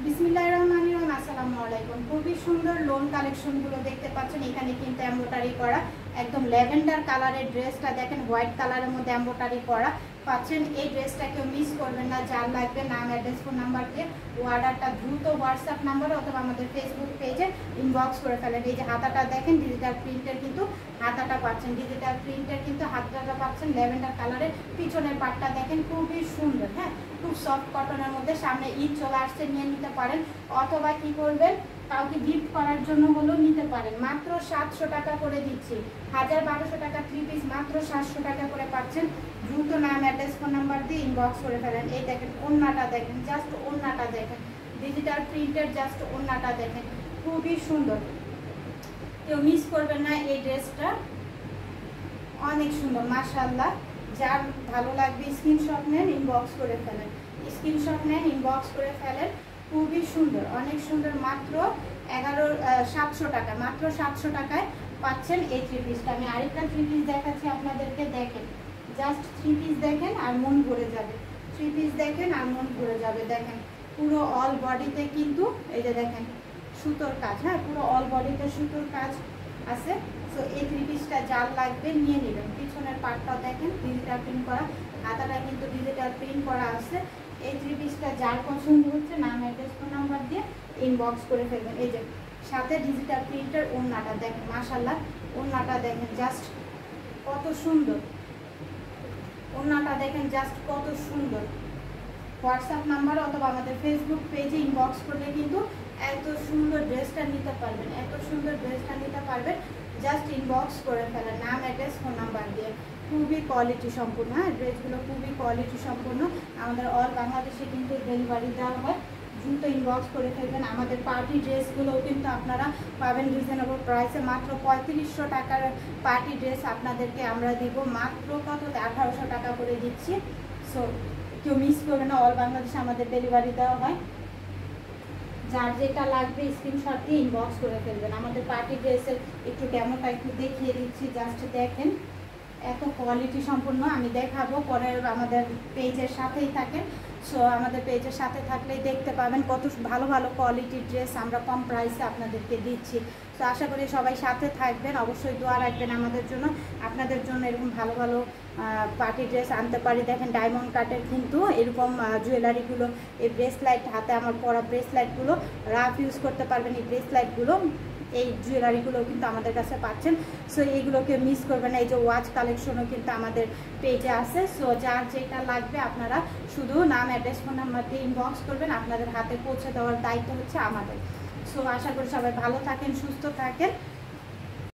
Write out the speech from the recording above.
বিসমিল্লাহির রহমানির রহিম। আসসালামু আলাইকুম। খুবই সুন্দর লোন কালেকশনগুলো দেখতে পাচ্ছেন। এখানে কিন্তু এমব্রয়ডারি করা একদম ল্যাভেন্ডার কালারের ড্রেসটা দেখেন, হোয়াইট কালারের মধ্যে এমব্রয়ডারি করা পাচ্ছেন। এই ড্রেসটা কেউ মিস করবেন না। যার লাগবে নাম, অ্যাড্রেস, ফোন নাম্বার দিয়ে অর্ডারটা দ্রুত হোয়াটসঅ্যাপ নাম্বারে অথবা আমাদের ফেসবুক পেজে ইনবক্স করে ফেলেন। এই যে হাতাটা দেখেন, ডিজিটাল প্রিন্টের কিন্তু হাতাটা পাচ্ছেন, ডিজিটাল প্রিন্টের কিন্তু হাতাটা পাচ্ছেন ল্যাভেন্ডার কালারের। পিছনের পাটটা দেখেন খুবই সুন্দর, হ্যাঁ, খুব সফট কটনের মধ্যে। সামনে ঈদ চলে আসছে, নিয়ে নিতে পারেন অথবা কি করবেন, কাউকে গিফট করার জন্য হলেও নিতে পারেন। মাত্র 700 টাকা করে দিচ্ছি। 1200 টাকা 3 পিস, মাত্র 700 টাকা করে পাচ্ছেন। দ্রুত নাম, অ্যাড্রেস, ফোন নাম্বার দিয়ে ইনবক্স করে ফেলেন। এই দেখেন ওড়নাটা দেখেন, জাস্ট ওড়নাটা দেখেন, ডিজিটাল প্রিন্টের জাস্ট ওড়নাটা দেখেন, খুবই সুন্দর। কেউ মিস করবেন না এই ড্রেসটা, অনেক সুন্দর মাশাআল্লাহ। যার ভালো লাগবে স্ক্রিনশট নেন, ইনবক্স করে ফেলেন, স্ক্রিনশট নেন, ইনবক্স করে ফেলেন। খুবই সুন্দর, অনেক সুন্দর। মাত্র 700 টাকা, মাত্র 700 টাকায় পাচ্ছেন এই 3 পিসটা। আমি আরেকটা 3 পিস দেখাচ্ছি আপনাদেরকে, দেখেন জাস্ট 3 পিস দেখেন আর মন ভরে যাবে। 3 পিস দেখেন আর মন ভরে যাবে। দেখেন পুরো অল বডিতে কিন্তু এই যে দেখেন সুতোর কাজ, হ্যাঁ, পুরো অল বডিতে সুতোর কাজ আছে। সো এই 3 পিসটা যার লাগবে নিয়ে নেবেন। পিছনের পার্টটা দেখেন ডিজিটাল প্রিন্ট করা, হাতাটা কিন্তু ডিজিটাল প্রিন্ট করা আছে। এই 3 পিসটা যার পছন্দ হচ্ছে নাম, অ্যাড্রেস, ফোন নাম্বার দিয়ে ইনবক্স করে ফেলবেন। এই যে সাথে ডিজিটাল প্রিন্টের ওড়নাটা দেখেন, মাশাআল্লাহ ওড়নাটা দেখেন জাস্ট কত সুন্দর। ওড়নাটা দেখেন জাস্ট কত সুন্দর। হোয়াটসঅ্যাপ নাম্বার অথবা আমাদের ফেসবুক পেজে ইনবক্স করলে কিন্তু এত সুন্দর ড্রেসটা নিতে পারবেন, এত সুন্দর ড্রেসটা নিতে পারবেন। জাস্ট ইনবক্স করে ফেলেন নাম, অ্যাড্রেস, ফোন নাম্বার দিয়ে। খুবই কোয়ালিটি সম্পূর্ণ, হ্যাঁ, ড্রেসগুলো খুবই কোয়ালিটি সম্পূর্ণ। আমাদের অল বাংলাদেশে কিন্তু ডেলিভারি দেওয়া হয়। দ্রুত ইনবক্স করে ফেলবেন। আমাদের পার্টি ড্রেসগুলোও কিন্তু আপনারা পাবেন রিজনেবল প্রাইসে। মাত্র 3500 টাকার পার্টি ড্রেস আপনাদেরকে আমরা দিব মাত্র কত, 1800 টাকা করে দিচ্ছি। সো কেউ মিস করবে না, অল বাংলাদেশে আমাদের ডেলিভারি দেওয়া হয়। যার যেটা লাগবে স্ক্রিনশট দিয়ে ইনবক্স করে ফেলবেন। আমাদের পার্টি ড্রেসের একটু ডেমোটা একটু দেখিয়ে দিচ্ছি, জাস্ট দেখেন এত কোয়ালিটি সম্পূর্ণ। আমি দেখাবো পরে, আমাদের পেজের সাথেই থাকেন। সো আমাদের পেজের সাথে থাকলেই দেখতে পাবেন কত ভালো ভালো কোয়ালিটির ড্রেস আমরা কম প্রাইসে আপনাদেরকে দিচ্ছি। তো আশা করি সবাই সাথে থাকবেন, অবশ্যই দোয়া রাখবেন আমাদের জন্য, আপনাদের জন্য এরকম ভালো ভালো পার্টি ড্রেস আনতে পারি। দেখেন ডায়মন্ড কাটের কিন্তু এরকম জুয়েলারিগুলো, এই ব্রেসলাইট, হাতে আমার পরা ব্রেসলাইটগুলো রাফ ইউজ করতে পারবেন। এই ব্রেসলাইটগুলো, এই জুয়েলারিগুলো কিন্তু আমাদের কাছে পাচ্ছেন। সো এইগুলোকে মিস করবেন না। এই যে ওয়াচ কালেকশনও কিন্তু আমাদের পেজে আছে। সো যার যেটা লাগবে আপনারা শুধু নাম, অ্যাড্রেস, ফোন নাম্বার দিয়ে ইনবক্স করবেন। আপনাদের হাতে পৌঁছে দেওয়ার দায়িত্ব হচ্ছে আমাদের। সো আশা করি সবাই ভালো থাকেন, সুস্থ থাকেন।